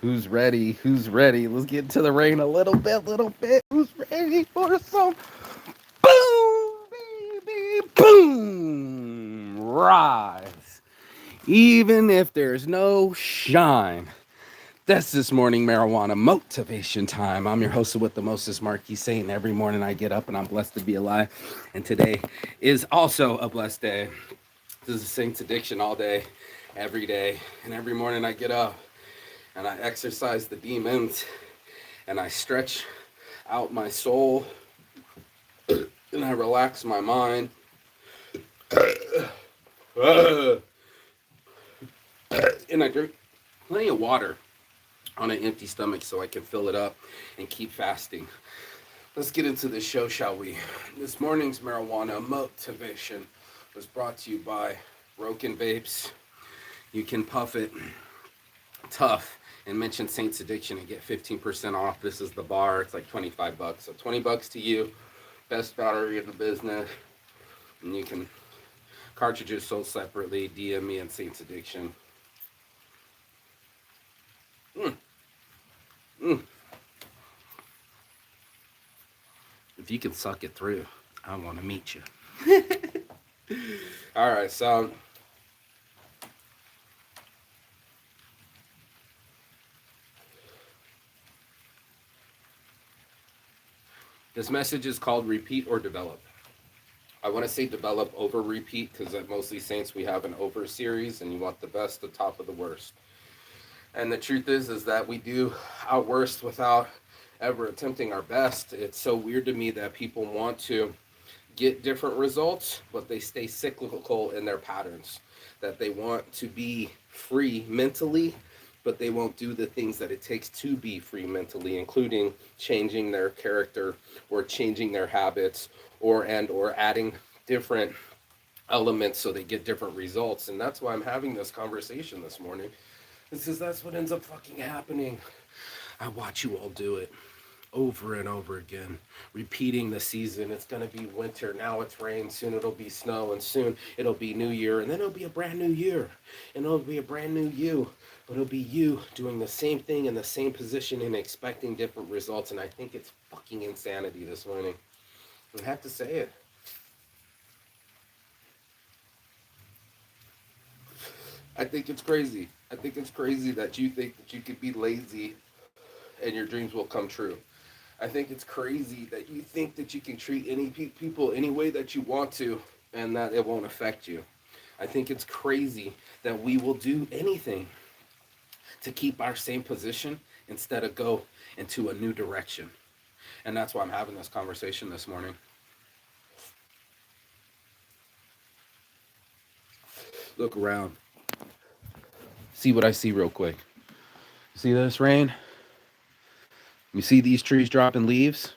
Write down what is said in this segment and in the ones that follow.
Who's ready? Who's ready? Let's get into the rain a little bit, little bit. Who's ready for some boom, baby, boom? Rise. Even if there's no shine. That's this morning marijuana motivation time. I'm your host with the mostest, Marquis Saint. Every morning I get up and I'm blessed to be alive. And today is also a blessed day. This is Saint's addiction all day, every day. And every morning I get up and I exercise the demons and I stretch out my soul and I relax my mind. And I drink plenty of water on an empty stomach so I can fill it up and keep fasting. Let's get into the show, shall we? This morning's marijuana motivation was brought to you by Broken Vapes. You can puff it tough and mention Saint's Addiction and get 15% off. This is the bar. It's like $25. So $20 to you. Best battery in the business. And you can cartridges sold separately. DM me and Saint's Addiction. If you can suck it through, I want to meet you. All right, so this message is called Repeat or Develop. I want to say develop over repeat because at mostly Saints we have an over series and you want the best, the top of the worst. And the truth is that we do our worst without ever attempting our best. It's so weird to me that people want to get different results, but they stay cyclical in their patterns. That they want to be free mentally, but they won't do the things that it takes to be free mentally, including changing their character or changing their habits or adding different elements so they get different results. And that's why I'm having this conversation this morning. Because that's what ends up fucking happening. I watch you all do it over and over again, repeating the season. It's going to be winter, now it's rain, soon it'll be snow, and soon it'll be new year, and then it'll be a brand new year, and it'll be a brand new you, but it'll be you doing the same thing in the same position and expecting different results. And I think it's fucking insanity this morning. I have to say it. I think it's crazy. I think it's crazy that you think that you could be lazy and your dreams will come true. I think it's crazy that you think that you can treat any people any way that you want to and that it won't affect you. I think it's crazy that we will do anything to keep our same position instead of go into a new direction. And that's why I'm having this conversation this morning. Look around. See what I see real quick. See this rain? You see these trees dropping leaves?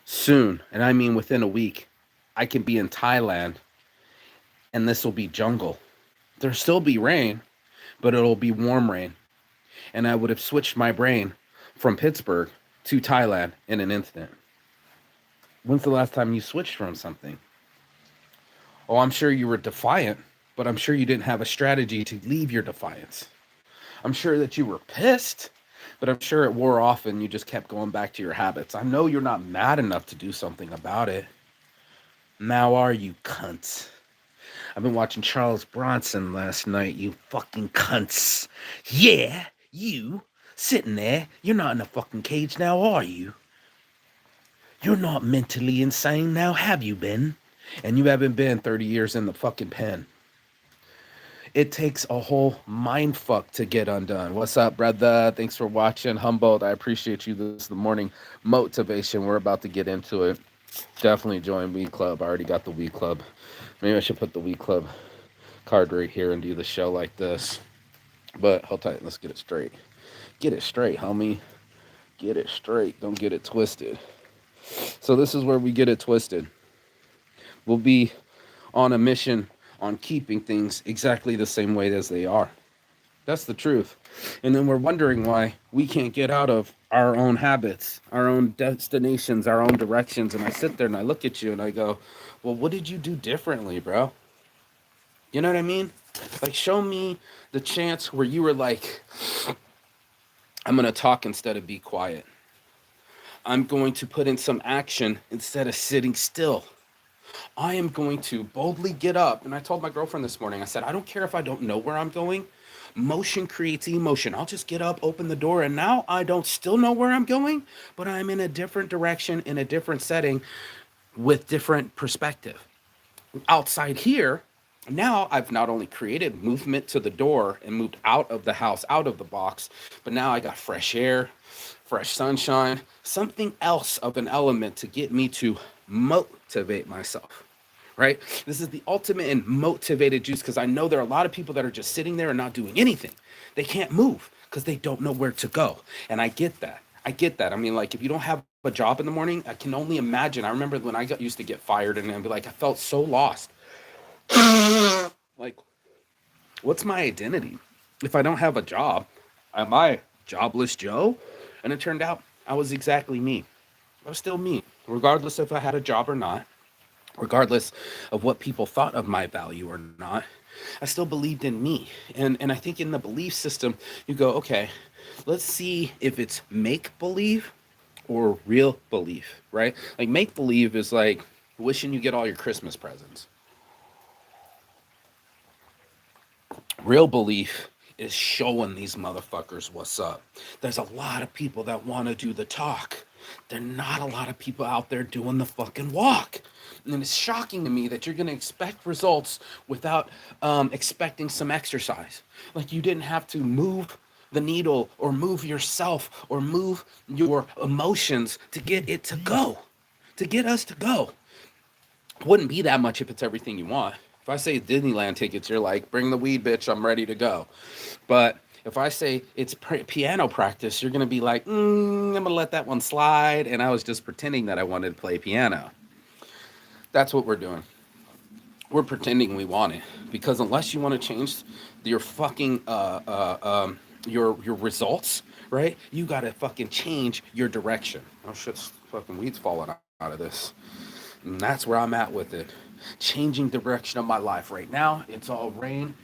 Soon, and I mean within a week, I can be in Thailand and this will be jungle. There'll still be rain, but it'll be warm rain. And I would have switched my brain from Pittsburgh to Thailand in an instant. When's the last time you switched from something? Oh, I'm sure you were defiant, but I'm sure you didn't have a strategy to leave your defiance. I'm sure that you were pissed, but I'm sure it wore off and you just kept going back to your habits. I know you're not mad enough to do something about it. Now are you, cunts? I've been watching Charles Bronson last night, you fucking cunts. Yeah, you, sitting there. You're not in a fucking cage now, are you? You're not mentally insane now, have you been? And you haven't been 30 years in the fucking pen. It takes a whole mind fuck to get undone. What's up, brother? Thanks for watching. Humboldt, I appreciate you. This is the morning motivation. We're about to get into it. Definitely join Weed Club. I already got the Weed Club. Maybe I should put the Weed Club card right here and do the show like this. But hold tight. Let's get it straight. Get it straight, homie. Get it straight. Don't get it twisted. So this is where we get it twisted. We'll be on a mission on keeping things exactly the same way as they are. That's the truth. And then we're wondering why we can't get out of our own habits, our own destinations, our own directions. And I sit there and I look at you and I go, well, what did you do differently, bro? You know what I mean? Like, show me the chance where you were like, I'm going to talk instead of be quiet. I'm going to put in some action instead of sitting still. I am going to boldly get up. And I told my girlfriend this morning, I said, I don't care if I don't know where I'm going. Motion creates emotion. I'll just get up, open the door, and now I don't still know where I'm going, but I'm in a different direction, in a different setting with different perspective. Outside here, now I've not only created movement to the door and moved out of the house, out of the box, but now I got fresh air, fresh sunshine, something else of an element to get me to motivate myself. Right? This is the ultimate in motivated juice because I know there are a lot of people that are just sitting there and not doing anything. They can't move because they don't know where to go. And I get that. I get that. I mean, like, if you don't have a job in the morning, I can only imagine. I remember when used to get fired and I'd be like, I felt so lost. Like, what's my identity? If I don't have a job, am I jobless Joe? And it turned out I was exactly me. I was still me, regardless if I had a job or not, regardless of what people thought of my value or not. I still believed in me. And I think in the belief system, you go, okay, let's see if it's make believe or real belief, right? Like, make believe is like wishing you get all your Christmas presents. Real belief is showing these motherfuckers what's up. There's a lot of people that want to do the talk. There are not a lot of people out there doing the fucking walk. And it's shocking to me that you're going to expect results without expecting some exercise. Like, you didn't have to move the needle or move yourself or move your emotions to get it to go, to get us to go. Wouldn't be that much if it's everything you want. If I say Disneyland tickets, you're like, bring the weed, bitch, I'm ready to go. But if I say it's piano practice, you're gonna be like, I'm gonna let that one slide. And I was just pretending that I wanted to play piano. That's what we're doing. We're pretending we want it because unless you want to change your fucking your results, right? You gotta fucking change your direction. Oh shit, fucking weeds falling out of this. And that's where I'm at with it. Changing direction of my life. Right now, it's all rain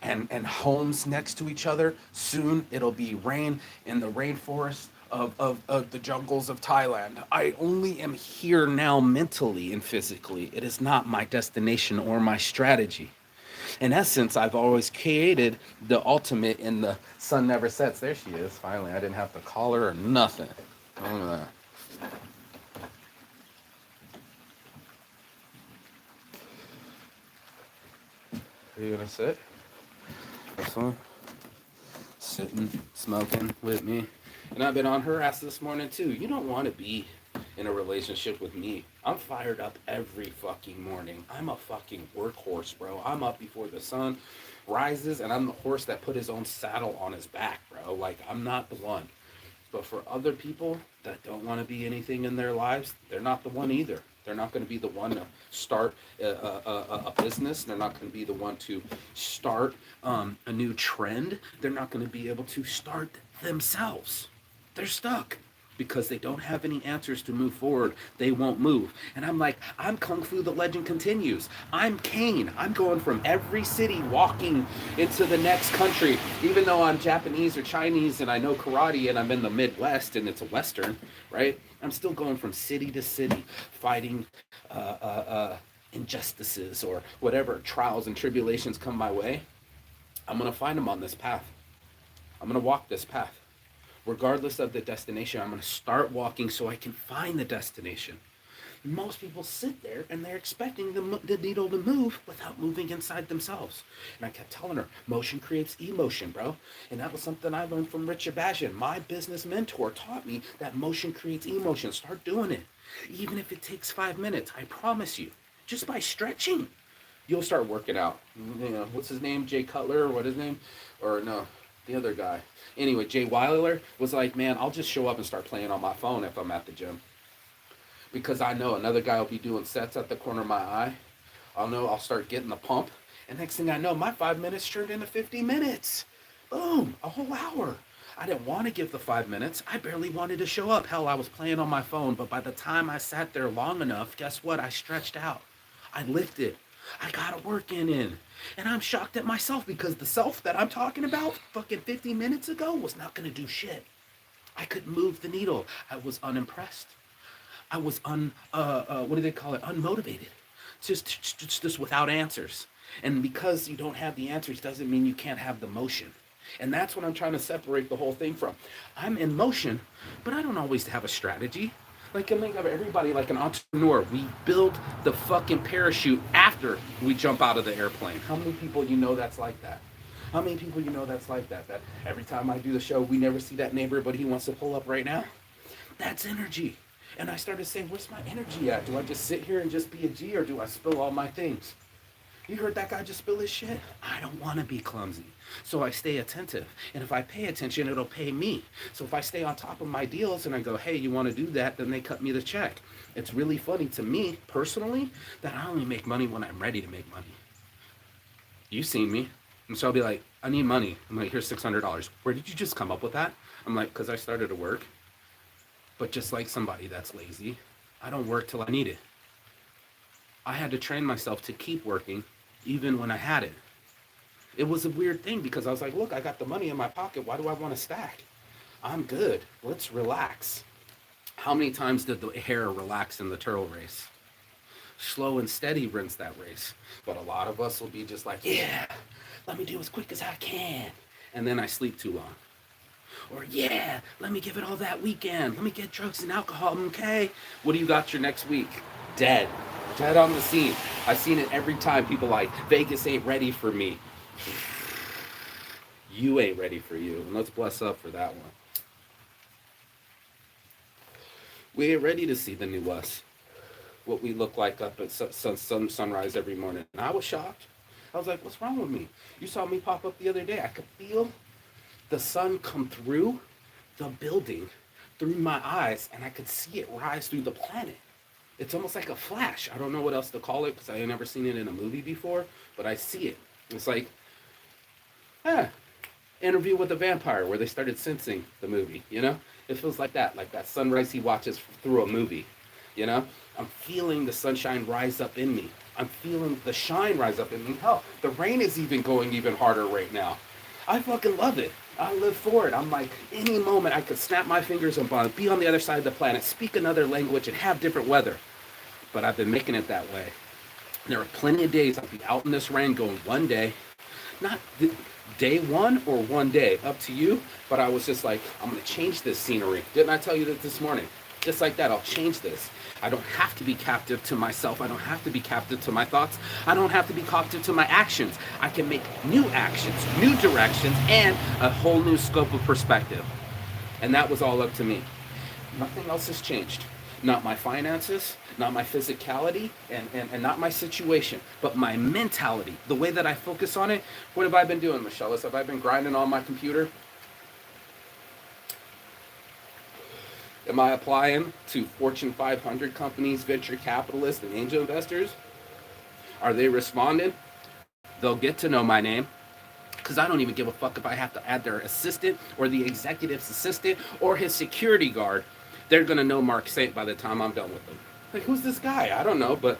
and homes next to each other. Soon it'll be rain in the rainforest of the jungles of Thailand. I only am here now mentally and physically. It is not my destination or my strategy. In essence, I've always created the ultimate in the sun never sets. There she is, finally. I didn't have to call her or nothing. Look at that. Are you gonna sit? This one? Sitting, smoking with me. And I've been on her ass this morning too. You don't want to be in a relationship with me. I'm fired up every fucking morning. I'm a fucking workhorse, bro. I'm up before the sun rises, and I'm the horse that put his own saddle on his back, bro. Like, I'm not the one. But for other people that don't want to be anything in their lives, they're not the one either. They're not going to be the one to start a business. They're not going to be the one to start a new trend. They're not going to be able to start themselves. They're stuck because they don't have any answers to move forward. They won't move. And I'm like, I'm Kung Fu the Legend Continues. I'm Kane. I'm going from every city walking into the next country. Even though I'm Japanese or Chinese and I know karate and I'm in the Midwest and it's a Western, right? I'm still going from city to city fighting injustices or whatever trials and tribulations come my way. I'm going to find them on this path. I'm going to walk this path. Regardless of the destination, I'm going to start walking so I can find the destination. Most people sit there and they're expecting the needle to move without moving inside themselves. And I kept telling her, motion creates emotion, bro. And that was something I learned from Richard Bashan. My business mentor taught me that motion creates emotion. Start doing it. Even if it takes 5 minutes, I promise you, just by stretching, you'll start working out. You know, what's his name? Jay Cutler, or what his name? Or no, the other guy. Anyway, Jay Weiler was like, man, I'll just show up and start playing on my phone if I'm at the gym. Because I know another guy will be doing sets at the corner of my eye. I'll know I'll start getting the pump. And next thing I know, my 5 minutes turned into 50 minutes. Boom, a whole hour. I didn't want to give the 5 minutes. I barely wanted to show up. Hell, I was playing on my phone. But by the time I sat there long enough, guess what? I stretched out. I lifted. I got a working in. And I'm shocked at myself because the self that I'm talking about fucking 50 minutes ago was not going to do shit. I could move the needle. I was unimpressed. I was what do they call it? Unmotivated. Just without answers. And because you don't have the answers doesn't mean you can't have the motion. And that's what I'm trying to separate the whole thing from. I'm in motion, but I don't always have a strategy. Like I think of everybody like an entrepreneur. We build the fucking parachute after we jump out of the airplane. How many people you know that's like that? How many people you know that's like that? That every time I do the show, we never see that neighbor, but he wants to pull up right now. That's energy. And I started saying, where's my energy at? Do I just sit here and just be a G, or do I spill all my things? You heard that guy just spill his shit? I don't want to be clumsy. So I stay attentive. And if I pay attention, it'll pay me. So if I stay on top of my deals and I go, hey, you want to do that? Then they cut me the check. It's really funny to me, personally, that I only make money when I'm ready to make money. You've seen me. And so I'll be like, I need money. I'm like, here's $600. Where did you just come up with that? I'm like, because I started to work. But just like somebody that's lazy, I don't work till I need it. I had to train myself to keep working even when I had it. It was a weird thing because I was like, look, I got the money in my pocket. Why do I want to stack? I'm good. Let's relax. How many times did the hare relax in the turtle race? Slow and steady wins that race. But a lot of us will be just like, yeah, let me do as quick as I can. And then I sleep too long. Or yeah, let me give it all that weekend. Let me get drugs and alcohol, okay? What do you got your next week? Dead. Dead on the scene. I've seen it every time. People like, Vegas ain't ready for me. You ain't ready for you. And let's bless up for that one. We ain't ready to see the new us. What we look like up at sunrise every morning. And I was shocked. I was like, what's wrong with me? You saw me pop up the other day. I could feel the sun come through the building, through my eyes, and I could see it rise through the planet. It's almost like a flash. I don't know what else to call it because I ain't never seen it in a movie before, but I see it. It's like, Interview with a Vampire, where they started sensing the movie, you know? It feels like that sunrise he watches through a movie, you know? I'm feeling the sunshine rise up in me. I'm feeling the shine rise up in me. Hell, the rain is even going even harder right now. I fucking love it. I live for it. I'm like, any moment I could snap my fingers and be on the other side of the planet, speak another language, and have different weather. But I've been making it that way. There are plenty of days I'll be out in this rain going one day, not day one or one day, up to you. But I was just like, I'm going to change this scenery. Didn't I tell you that this morning? Just like that, I'll change this. I don't have to be captive to myself. I don't have to be captive to my thoughts. I don't have to be captive to my actions. I can make new actions, new directions, and a whole new scope of perspective. And that was all up to me. Nothing else has changed. Not my finances, not my physicality, and not my situation, but my mentality, the way that I focus on it. What have I been doing, Michelle? Have I been grinding on my computer? Am I applying to Fortune 500 companies, venture capitalists, and angel investors? Are they responding? They'll get to know my name, because I don't even give a fuck if I have to add their assistant or the executive's assistant or his security guard. They're going to know Mark Saint by the time I'm done with them. Like, who's this guy? I don't know, but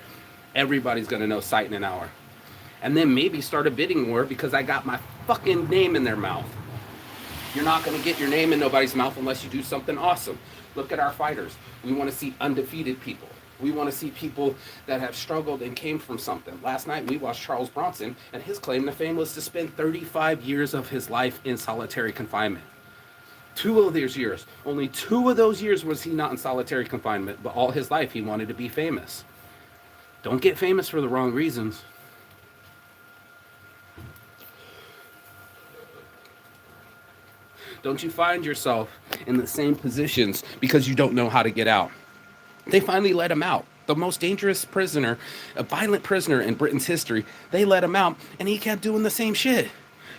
everybody's going to know Sight in an hour. And then maybe start a bidding war because I got my fucking name in their mouth. You're not going to get your name in nobody's mouth unless you do something awesome. Look at our fighters. We want to see undefeated people. We want to see people that have struggled and came from something. Last night we watched Charles Bronson, and his claim to fame was to spend 35 years of his life in solitary confinement. 2 of those years, only 2 of those years was he not in solitary confinement, but all his life he wanted to be famous. Don't get famous for the wrong reasons. Don't you find yourself in the same positions because you don't know how to get out. They finally let him out. The most dangerous prisoner, a violent prisoner in Britain's history, they let him out, and he kept doing the same shit.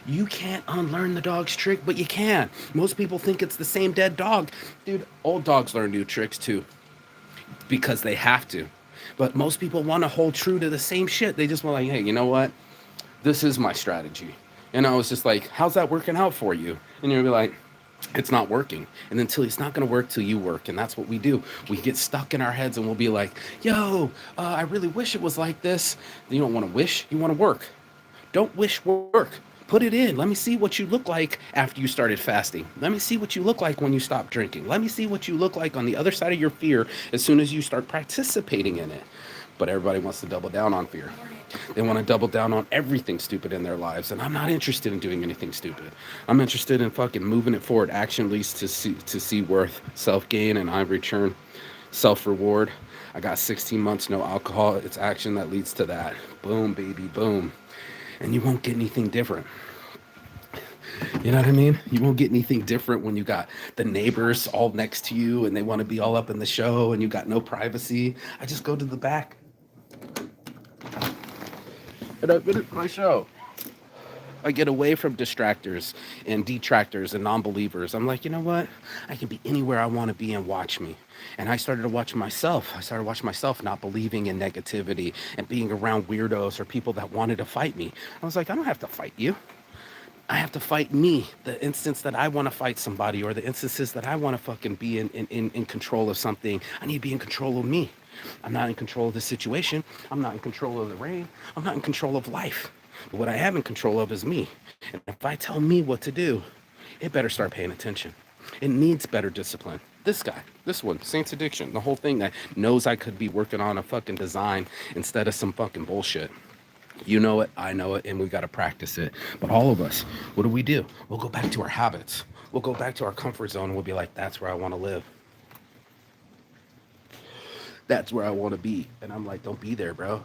You can't unlearn the dog's trick, but you can. Most people think it's the same dead dog. Dude, old dogs learn new tricks too, because they have to. But most people want to hold true to the same shit. They just want like, hey, you know what? This is my strategy. And I was just like, how's that working out for you? And you'll be like, it's not working. And until it's not going to work till you work. And that's what we do. We get stuck in our heads and we'll be like, yo, I really wish it was like this. You don't want to wish, you want to work. Don't wish work. Put it in. Let me see what you look like after you started fasting. Let me see what you look like when you stop drinking. Let me see what you look like on the other side of your fear as soon as you start participating in it. But everybody wants to double down on fear. They want to double down on everything stupid in their lives. And I'm not interested in doing anything stupid. I'm interested in fucking moving it forward. Action leads to see worth, self gain, and I return self reward. I got 16 months, no alcohol. It's action that leads to that. Boom, baby, boom. And you won't get anything different. You know what I mean? You won't get anything different when you got the neighbors all next to you and they want to be all up in the show and you got no privacy. I just go to the back and I finish my show. I get away from distractors and detractors and non-believers. I'm like, you know what? I can be anywhere I want to be and watch me. And I started to watch myself. I started watching myself not believing in negativity and being around weirdos or people that wanted to fight me. I was like, I don't have to fight you. I have to fight me, the instance that I want to fight somebody or the instances that I want to fucking be in control of something. I need to be in control of me. I'm not in control of the situation. I'm not in control of the rain. I'm not in control of life. But what I am in control of is me. And if I tell me what to do, it better start paying attention. It needs better discipline. This guy, this one, Saints Addiction, the whole thing that knows I could be working on a fucking design instead of some fucking bullshit. You know it, I know it, and we got to practice it. But all of us, what do? We'll go back to our habits. We'll go back to our comfort zone and we'll be like, that's where I want to live. That's where I want to be. And I'm like, don't be there, bro.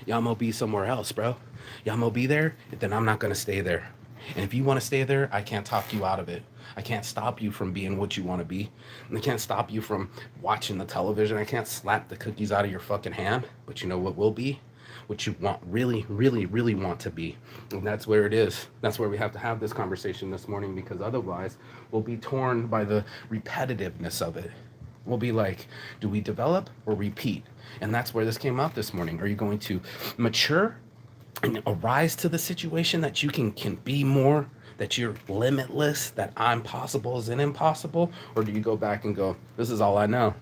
Y'all gonna be somewhere else, bro. Y'all gonna be there, then I'm not gonna stay there. And if you want to stay there, I can't talk you out of it. I can't stop you from being what you want to be. And I can't stop you from watching the television. I can't slap the cookies out of your fucking hand. But you know what will be? What you want, really, really, really want to be. And that's where it is. That's where we have to have this conversation this morning, because otherwise we'll be torn by the repetitiveness of it. We'll be like, do we develop or repeat? And that's where this came out this morning. Are you going to mature and arise to the situation that you can be more, that you're limitless, that I'm possible is an impossible? Or do you go back and go, this is all I know?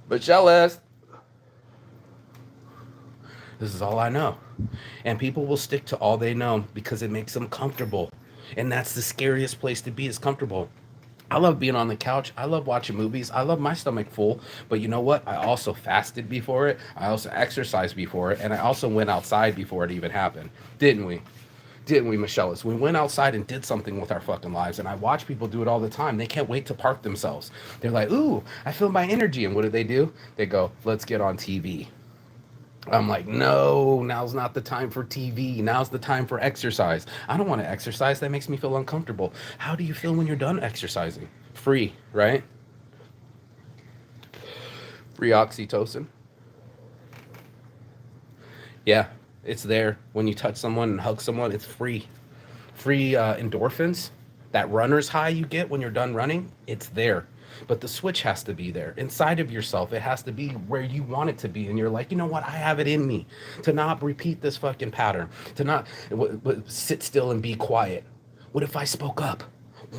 But jealous. This is all I know. And people will stick to all they know because it makes them comfortable. And that's the scariest place to be, is comfortable. I love being on the couch. I love watching movies. I love my stomach full. But you know what? I also fasted before it. I also exercised before it. And I also went outside before it even happened. Didn't we? Didn't we, Michelle? We went outside and did something with our fucking lives. And I watch people do it all the time. They can't wait to park themselves. They're like, ooh, I feel my energy. And what do? They go, let's get on TV. I'm like, no, now's not the time for TV. Now's the time for exercise. I don't want to exercise. That makes me feel uncomfortable. How do you feel when you're done exercising? Free, right? Free oxytocin. Yeah, it's there. When you touch someone and hug someone, it's free. Free endorphins. That runner's high you get when you're done running, it's there. But the switch has to be there inside of yourself. It has to be where you want it to be. And you're like, you know what? I have it in me to not repeat this fucking pattern, to not sit still and be quiet. What if I spoke up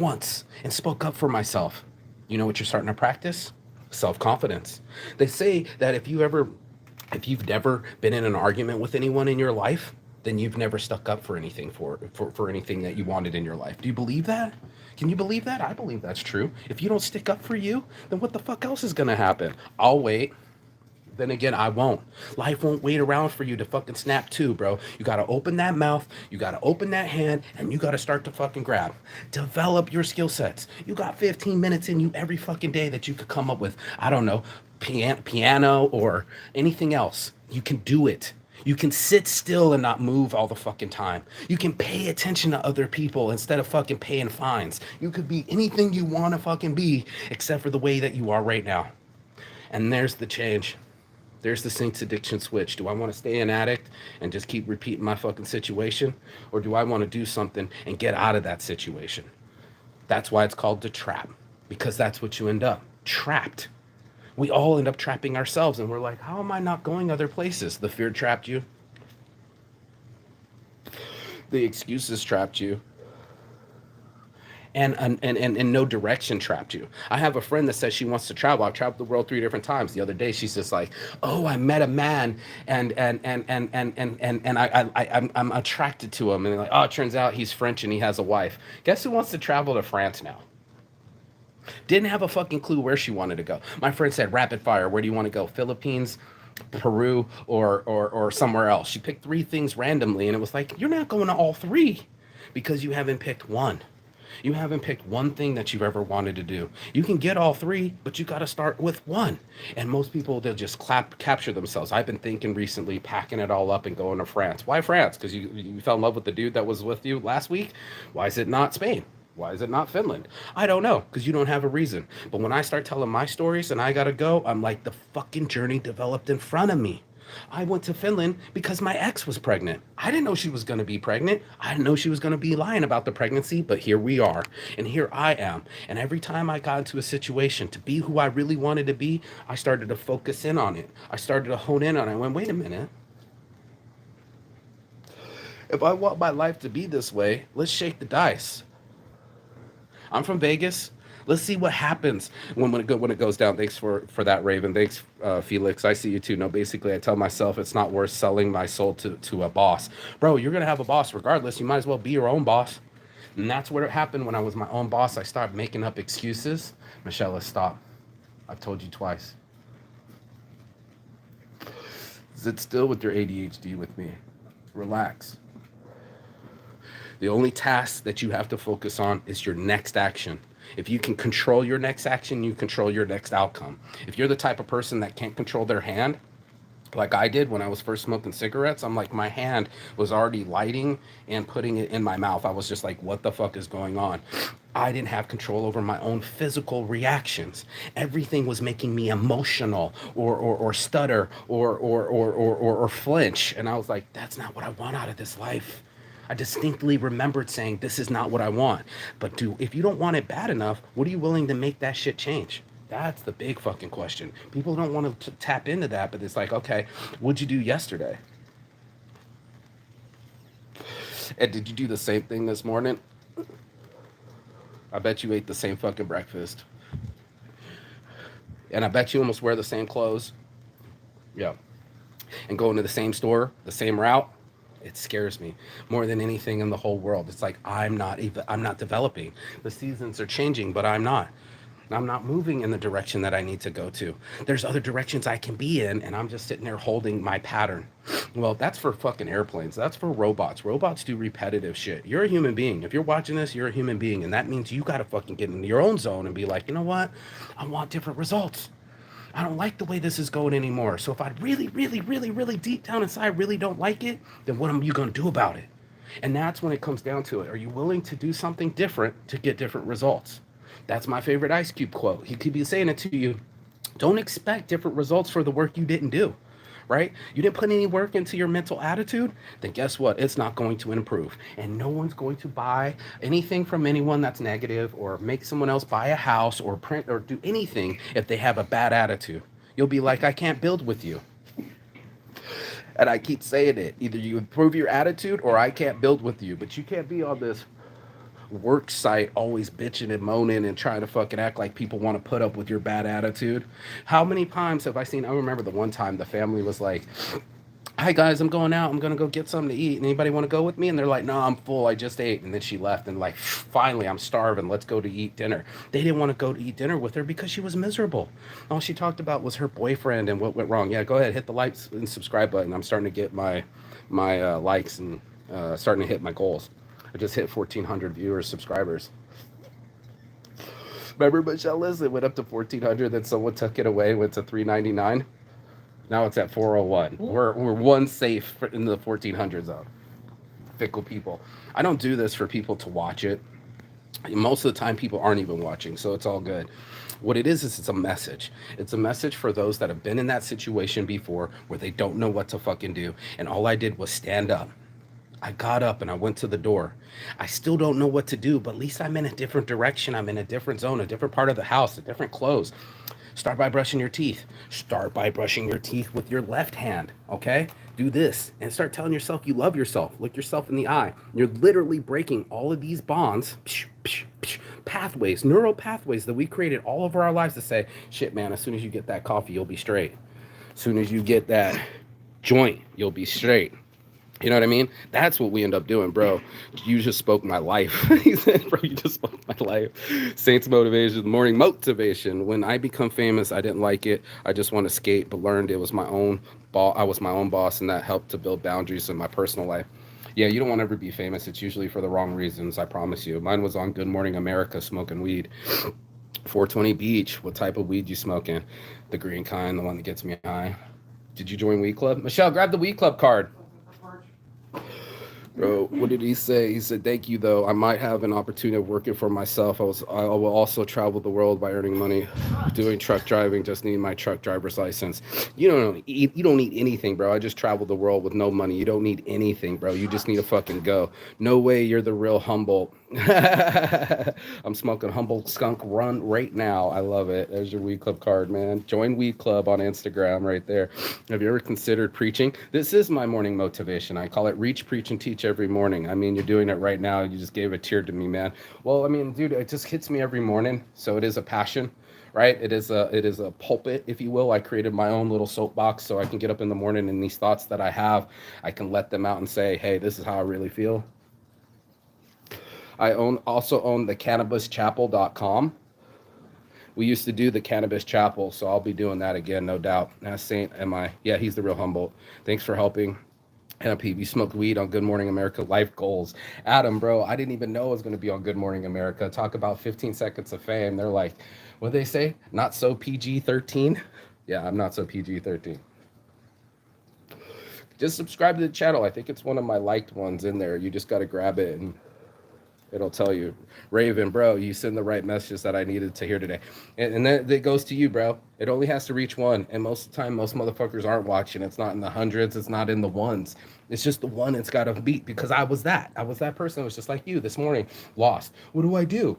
once and spoke up for myself? You know what you're starting to practice? Self-confidence. They say that if you've never been in an argument with anyone in your life, then you've never stuck up for anything for anything that you wanted in your life. Do you believe that? Can you believe that? I believe that's true. If you don't stick up for you, then what the fuck else is gonna happen? I'll wait. Then again, I won't. Life won't wait around for you to fucking snap to, bro. You gotta open that mouth, you gotta open that hand, and you gotta start to fucking grab. Develop your skill sets. You got 15 minutes in you every fucking day that you could come up with, I don't know, piano or anything else. You can do it. You can sit still and not move all the fucking time. You can pay attention to other people instead of fucking paying fines. You could be anything you want to fucking be except for the way that you are right now. And there's the change. There's the Saints Addiction switch. Do I want to stay an addict and just keep repeating my fucking situation? Or do I want to do something and get out of that situation? That's why it's called the trap. Because that's what you end up. Trapped. We all end up trapping ourselves, and we're like, how am I not going other places? The fear trapped you. The excuses trapped you. and no direction trapped you. I have a friend that says she wants to travel. I've traveled the world 3 different times. The other day, she's just like, "Oh, I met a man, and I'm attracted to him." And like, "Oh, it turns out he's French and he has a wife." Guess who wants to travel to France now? Didn't have a fucking clue where she wanted to go. My friend said, "Rapid fire. Where do you want to go? Philippines, Peru, or somewhere else?" She picked three things randomly, and it was like, "You're not going to all three because you haven't picked one." You haven't picked one thing that you've ever wanted to do. You can get all three, but you got to start with one. And most people, they'll just capture themselves. I've been thinking recently, packing it all up and going to France. Why France? Because you fell in love with the dude that was with you last week? Why is it not Spain? Why is it not Finland? I don't know, because you don't have a reason. But when I start telling my stories and I got to go, I'm like, the fucking journey developed in front of me. I went to Finland because my ex was pregnant. I didn't know she was going to be pregnant. I didn't know she was going to be lying about the pregnancy, but here we are. And here I am. And every time I got into a situation to be who I really wanted to be, I started to focus in on it. I started to hone in on it. I went, wait a minute. If I want my life to be this way, let's shake the dice. I'm from Vegas. Let's see what happens when it goes down. Thanks for that, Raven. Thanks, Felix. I see you too. No, basically, I tell myself it's not worth selling my soul to a boss. Bro, you're gonna have a boss regardless. You might as well be your own boss. And that's what happened when I was my own boss. I started making up excuses. Michelle, stop. I've told you twice. Sit still with your ADHD with me. Relax. The only task that you have to focus on is your next action. If you can control your next action, you control your next outcome. If you're the type of person that can't control their hand, like I did when I was first smoking cigarettes, I'm like, my hand was already lighting and putting it in my mouth. I was just like, what the fuck is going on? I didn't have control over my own physical reactions. Everything was making me emotional or stutter or flinch. And I was like, that's not what I want out of this life. I distinctly remembered saying, this is not what I want. But if you don't want it bad enough, what are you willing to make that shit change? That's the big fucking question. People don't want to tap into that, but it's like, okay, what'd you do yesterday? And did you do the same thing this morning? I bet you ate the same fucking breakfast. And I bet you almost wear the same clothes. Yeah. And going to the same store, the same route. It scares me more than anything in the whole world. It's like I'm not developing. The seasons are changing, but I'm not. I'm not moving in the direction that I need to go to. There's other directions I can be in, and I'm just sitting there holding my pattern. Well, that's for fucking airplanes. That's for robots. Robots do repetitive shit. You're a human being. If you're watching this, you're a human being, and that means you got to fucking get into your own zone and be like, you know what? I want different results. I don't like the way this is going anymore. So if I really, really, really, really deep down inside really don't like it, then what are you going to do about it? And that's when it comes down to it. Are you willing to do something different to get different results? That's my favorite Ice Cube quote. He could be saying it to you. Don't expect different results for the work you didn't do, right? You didn't put any work into your mental attitude, then guess what? It's not going to improve. And no one's going to buy anything from anyone that's negative or make someone else buy a house or print or do anything if they have a bad attitude. You'll be like, I can't build with you. And I keep saying it. Either you improve your attitude or I can't build with you. But you can't be on this work site always bitching and moaning and trying to fucking act like people want to put up with your bad attitude. How many times have I seen? I remember the one time the family was like, hi guys, I'm going out, I'm gonna go get something to eat, and anybody want to go with me? And they're like, no, I'm full, I just ate. And then she left and like, finally, I'm starving, let's go to eat dinner. They didn't want to go to eat dinner with her because she was miserable. All she talked about was her boyfriend and what went wrong. Yeah, go ahead, hit the likes and subscribe button. I'm starting to get my likes and starting to hit my goals. I just hit 1,400 viewers, subscribers. Remember, Michelle, listen, it went up to 1,400, then someone took it away, went to 399. Now it's at 401. We're one safe in the 1,400 zone. Fickle people. I don't do this for people to watch it. Most of the time, people aren't even watching, so it's all good. What it is it's a message. It's a message for those that have been in that situation before where they don't know what to fucking do. And all I did was stand up. I got up and I went to the door. I still don't know what to do, but at least I'm in a different direction. I'm in a different zone, a different part of the house, a different clothes. Start by brushing your teeth. Start by brushing your teeth with your left hand, okay? Do this and start telling yourself you love yourself. Look yourself in the eye. You're literally breaking all of these bonds, pathways, neural pathways that we created all over our lives to say, shit, man, as soon as you get that coffee, you'll be straight. As soon as you get that joint, you'll be straight. You know what I mean? That's what we end up doing, bro. You just spoke my life. He said, bro, you just spoke my life. Saints motivation, morning motivation. When I become famous, I didn't like it. I just want to skate, but learned it was my own boss. I was my own boss, and that helped to build boundaries in my personal life. Yeah, you don't want to ever be famous. It's usually for the wrong reasons, I promise you. Mine was on Good Morning America smoking weed. 420 Beach, what type of weed you smoking? The green kind, the one that gets me high. Did you join Weed Club? Michelle, grab the Weed Club card. Bro, what did he say? He said, "Thank you, though. I might have an opportunity of working for myself. I will also travel the world by earning money, doing truck driving. Just need my truck driver's license. You don't need anything, bro. I just traveled the world with no money. You don't need anything, bro. You just need to fucking go. No way, you're the real Humboldt." I'm smoking Humboldt Skunk Run right now. I love it. There's your Weed Club card, man. Join Weed Club on Instagram right there. Have you ever considered preaching? This is my morning motivation. I call it reach, preach, and teach every morning. I mean, you're doing it right now. You just gave a tear to me, man. Well, I mean, dude, it just hits me every morning. So it is a passion, right? It is a pulpit, if you will. I created my own little soapbox so I can get up in the morning and these thoughts that I have, I can let them out and say, hey, this is how I really feel. I also own the cannabischapel.com. We used to do the Cannabis Chapel, so I'll be doing that again, no doubt. Saint, am I? Yeah, he's the real Humboldt. Thanks for helping. Hannah P, you smoked weed on Good Morning America. Life goals. Adam, bro, I didn't even know I was going to be on Good Morning America. Talk about 15 seconds of fame. They're like, what they say? Not so PG-13? Yeah, I'm not so PG-13. Just subscribe to the channel. I think it's one of my liked ones in there. You just got to grab it and it'll tell you, Raven, bro, you send the right messages that I needed to hear today. And then it goes to you, bro. It only has to reach one. And most of the time, most motherfuckers aren't watching. It's not in the hundreds. It's not in the ones. It's just the one it's got to beat, because I was that person. It was just like you this morning, lost. What do I do?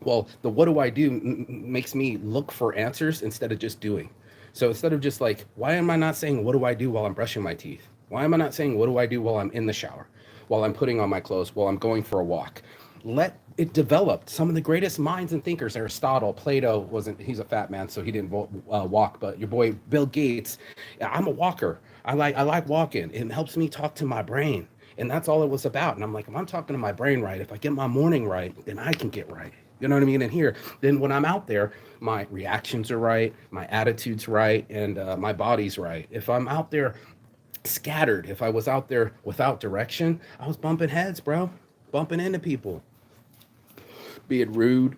Well, the what do I do makes me look for answers instead of just doing. So instead of just like, why am I not saying what do I do while I'm brushing my teeth? Why am I not saying what do I do while I'm in the shower, while I'm putting on my clothes, while I'm going for a walk? Let it develop. Some of the greatest minds and thinkers, Aristotle, Plato he's a fat man, so he didn't walk, but your boy Bill Gates, I'm a walker. I like walking. It helps me talk to my brain. And that's all it was about. And I'm like, if I'm talking to my brain right, if I get my morning right, then I can get right. You know what I mean? And here, then when I'm out there, my reactions are right, my attitude's right, and my body's right. If I'm out there scattered, if I was out there without direction, I was bumping heads, bro, bumping into people, being rude,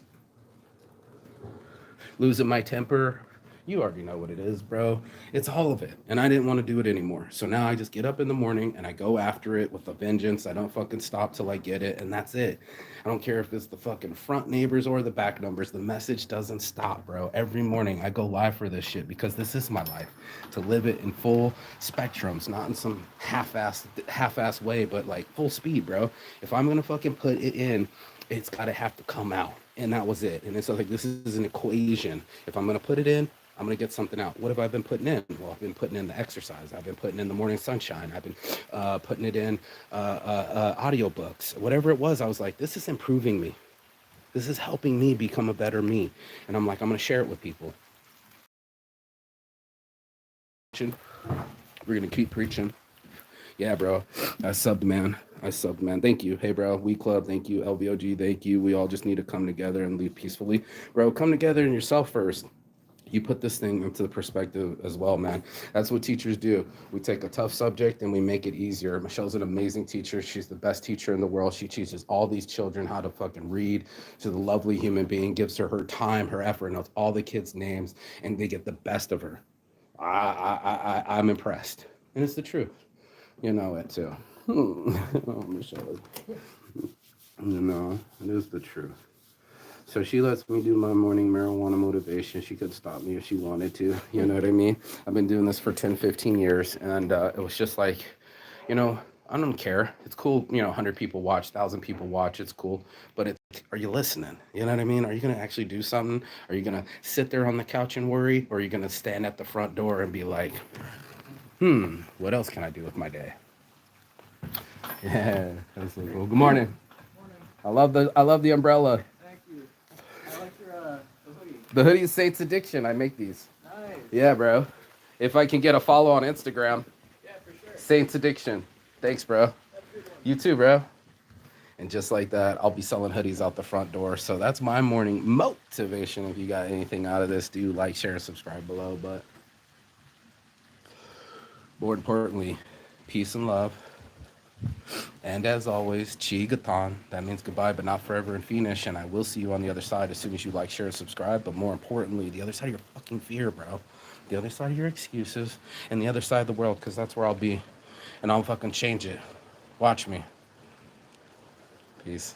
losing my temper. You already know what it is, bro. It's all of it. And I didn't want to do it anymore. So now I just get up in the morning and I go after it with a vengeance. I don't fucking stop till I get it. And that's it. I don't care if it's the fucking front neighbors or the back numbers. The message doesn't stop, bro. Every morning I go live for this shit because this is my life. To live it in full spectrums, not in some half-ass way, but like full speed, bro. If I'm going to fucking put it in, it's got to have to come out. And that was it. And it's like, this is an equation. If I'm going to put it in, I'm going to get something out. What have I been putting in? Well, I've been putting in the exercise. I've been putting in the morning sunshine. I've been putting it in audiobooks. Whatever it was, I was like, this is improving me. This is helping me become a better me. And I'm like, I'm going to share it with people. We're going to keep preaching. Yeah, bro. I subbed, man. Thank you. Hey, bro. We Club, thank you. LVOG, thank you. We all just need to come together and live peacefully. Bro, come together in yourself first. You put this thing into the perspective as well, man. That's what teachers do. We take a tough subject and we make it easier. Michelle's an amazing teacher. She's the best teacher in the world. She teaches all these children how to fucking read. She's a lovely human being, gives her time, her effort, knows all the kids' names, and they get the best of her. I'm impressed. And it's the truth. You know it too. Oh, Michelle. You know, it is the truth. So she lets me do my morning marijuana motivation. She could stop me if she wanted to. You know what I mean? I've been doing this for 10, 15 years. And it was just like, you know, I don't care. It's cool, 100 people watch, 1,000 people watch. It's cool, but are you listening? You know what I mean? Are you gonna actually do something? Are you gonna sit there on the couch and worry, or are you gonna stand at the front door and be like, what else can I do with my day? Yeah, that's so cool. Good morning. Morning. I love the umbrella. Thank you. I like your the hoodie. The hoodie is Saints Addiction. I make these. Nice. Yeah, bro. If I can get a follow on Instagram, Yeah, for sure. Saints Addiction. Thanks, bro. Have a good one. You too, bro. And just like that, I'll be selling hoodies out the front door. So that's my morning motivation. If you got anything out of this, do like, share, and subscribe below. But more importantly, peace and love. And as always, Chi Gatan. That means goodbye, but not forever and finish. And I will see you on the other side as soon as you like, share, and subscribe. But more importantly, the other side of your fucking fear, bro. The other side of your excuses. And the other side of the world, because that's where I'll be. And I'll fucking change it. Watch me. Peace.